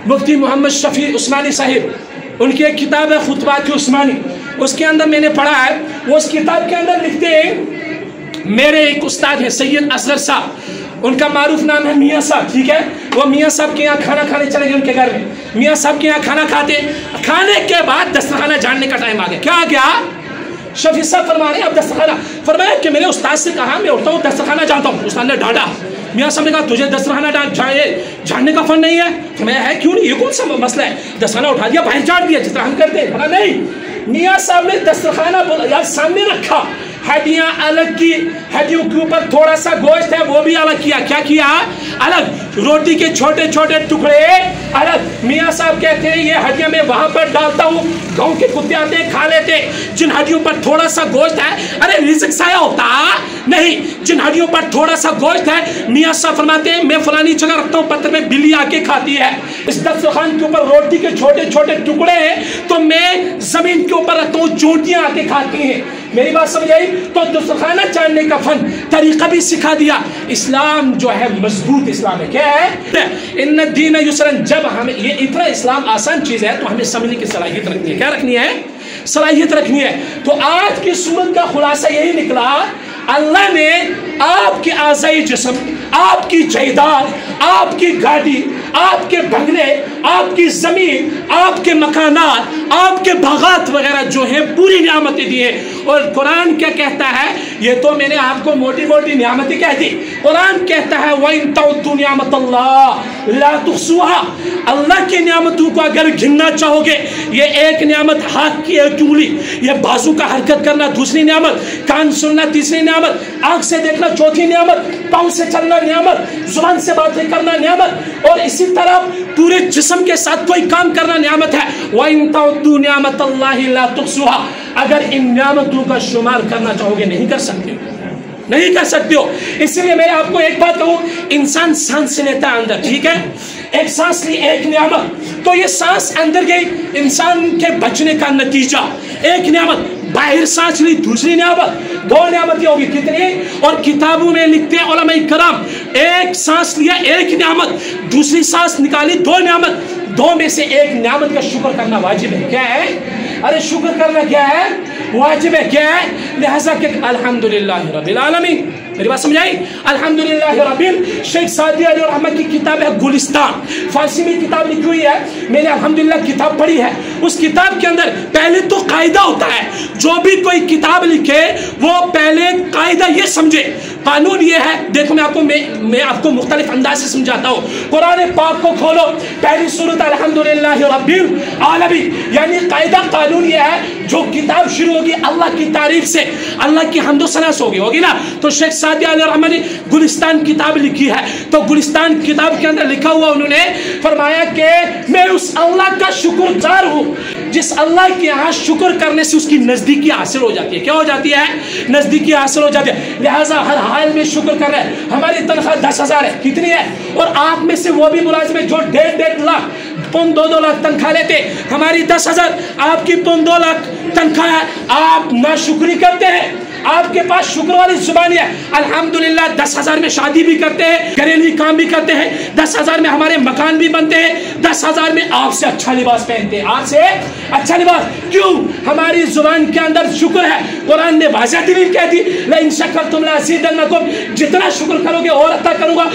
मुफ्ती मोहम्मद शफी उस्मानी साहिब, उनकी एक किताब है खुतबात उस्मानी, उसके अंदर मैंने पढ़ा है, वो उस किताब के अंदर लिखते हैं, मेरे एक उस्ताद हैं सैयद असगर साहब, उनका मारूफ नाम है मियाँ साहब, ठीक है। वो मियाँ साहब के यहाँ खाना खाने चले गए उनके घर में, मियाँ साहब के यहाँ खाना खाते, खाने के बाद दस्तरखाना जानने का टाइम आ गया। क्या आ गया? शफी साहब फरमा रहे हैं, अब दस्तरखाना, फरमाया कि मैंने उस्ताद से कहा मैं उठता हूँ दस्तरखाना जानता हूँ। उस्ताद ने डांटा, मियाँ साहब ने कहा तुझे दस्तरखाना जानने का फन नहीं है? तो मैं है क्यों नहीं, ये कौन सा मसला है? दस्तरखाना उठा दिया, बाहर चाट दिया, जिस तरह हम करते हैं। बोला नहीं, मियाँ साहब ने दस्तरखाना यार सामने रखा, हड्डियां अलग की, हड्डियों के ऊपर थोड़ा सा गोश्त है वो भी अलग किया। क्या किया? अलग। रोटी के छोटे छोटे टुकड़े अलग। मियाँ साहब कहते हैं ये हड्डियां मैं वहां पर डालता हूँ, गाँव के कुत्ते आते खा लेते, जिन हड्डियों पर थोड़ा सा गोश्त है, अरे रिज़्क साया होता नहीं, जिन हड्डियों पर थोड़ा सा गोश्त है, मियाँ साहब फरमाते हैं मैं फलानी जगह रखता हूँ, पत्थर में बिल्ली आके खाती है। इस दस्तरखान के ऊपर रोटी के छोटे छोटे टुकड़े हैं तो मैं जमीन के ऊपर रखता हूँ, चोटियां आके खाती हैं। मेरी बात समझ आई? तो दस्तरखाना जानने का फन तरीका भी सिखा दिया। इस्लाम जो है मजबूत इस्लाम है। क्या है? इन्न दीन युसरन। जब हमें ये इतना इस्लाम आसान चीज है तो हमें समझने की सलाहियत रखनी है। क्या रखनी है? सलाहियत रखनी है। तो आज की सूरत का खुलासा यही निकला, अल्लाह ने आपके आज़ाई जिस्म, आपकी जायदाद, आपकी गाड़ी, आपके बंगले, आपकी जमीन, आपके मकानात, आपके बागात वगैरह जो है पूरी नियामतें दी है। और कुरान क्या कहता है? ये तो मैंने आपको मोटी मोटी नियामतें कह दी। कुरान कहता है वइन तउद्दु नियामतल्लाह ला तुहसूहा। अल्लाह की नियामतों को अगर गिनना चाहोगे, ये एक नियामत हाथ की एक उंगली, ये बाजू का हरकत करना दूसरी नियामत, कान सुनना तीसरी नियामत, आंख से देखना चौथी नियामत, पाँव से चलना नियामत, जुबान से बातें करना नियामत, और इसी तरह पूरे जिस्म के साथ कोई काम करना नियामत है। वइन तउद्दु नियामतल्लाहि ला तुहसूहा। अगर इन नियामतों का शुमार करना चाहोगे नहीं कर सकते हो, नहीं कर सकते हो। इसलिए मैं आपको एक बात कहूं, इंसान सांस लेता है अंदर, ठीक है, एक सांस ली, एक नियामत, तो ये सांस अंदर गई, इंसान के बचने का नतीजा एक नियामत, बाहर सांस ली दूसरी नियामत, दो नियामतें होगी। कितनी? और किताबों में लिखते हैं उलमाए कराम, एक सांस लिया एक नियामत, दूसरी सांस निकाली दो नियामत, दो में से एक नियामत का शुक्र करना वाजिब है। क्या है? अरे शुक्र करना क्या है? वाजिब है। क्या है? लिहाजा के अल्हम्दुलिल्लाह रब्बिल आलमीन। मेरी बात समझ आई? अल्हम्दुलिल्लाह रब्बिल। शेख सादी अली रहमत की किताब है गुलिस्तान, फारसी में किताब लिखी हुई है, मैंने अल्हम्दुलिल्लाह किताब पढ़ी है। उस किताब के अंदर पहले तो कायदा होता है, जो भी कोई किताब लिखे वो पहले कायदा ये समझे, कानून ये है। देखो मैं आपको मुख्तलिफ अंदाज से समझाता हूँ। कुरान पाक को खोलो, पहली सूरत अल्हम्दुलिल्लाह रब्बिल आलमीन, यानी कायदा कानून ये है, जो किताब शुरू होगी अल्लाह की तारीफ से, अल्लाह की हम्दो सना से होगी ना। तो शेख सादी अली रहमत ने गुलिस्तान किताब लिखी है, तो गुलिस्तान किताब के अंदर लिखा हुआ उन्होंने फरमाया कि मैं उस अल्लाह का शुक्रगुजार हूँ जिस अल्लाह के यहाँ शुक्र करने से उसकी नजदीकी हासिल हो जाती है। क्या हो जाती है? नजदीकी हासिल हो जाती है। लिहाजा हर हाल में शुक्र कर रहे हैं। हमारी तनख्वाह 10,000 है, कितनी है? और आप में से वो भी मुलाजिम है जो 1.5 लाख, 2 लाख तनख्वाह लेते, हमारी 10,000, आपकी 2 लाख तनख्वाह है, आप नाशुक्री करते हैं। आपके पास शुक्र वाली जुबानी है, अल्हम्दुलिल्लाह 10,000 में शादी भी करते हैं, घरेलू काम भी करते हैं, 10,000 में हमारे मकान भी बनते हैं, 10,000 में आपसे अच्छा लिबास पहनते हैं, आपसे अच्छा लिबास। क्यों? हमारी जुबान के अंदर शुक्र है। कुरान ने वाज़ह दलील कह दी, ला इन शकरतुम ला अज़ीदन्नकुम, जितना शुक्र करोगे और अता करूंगा।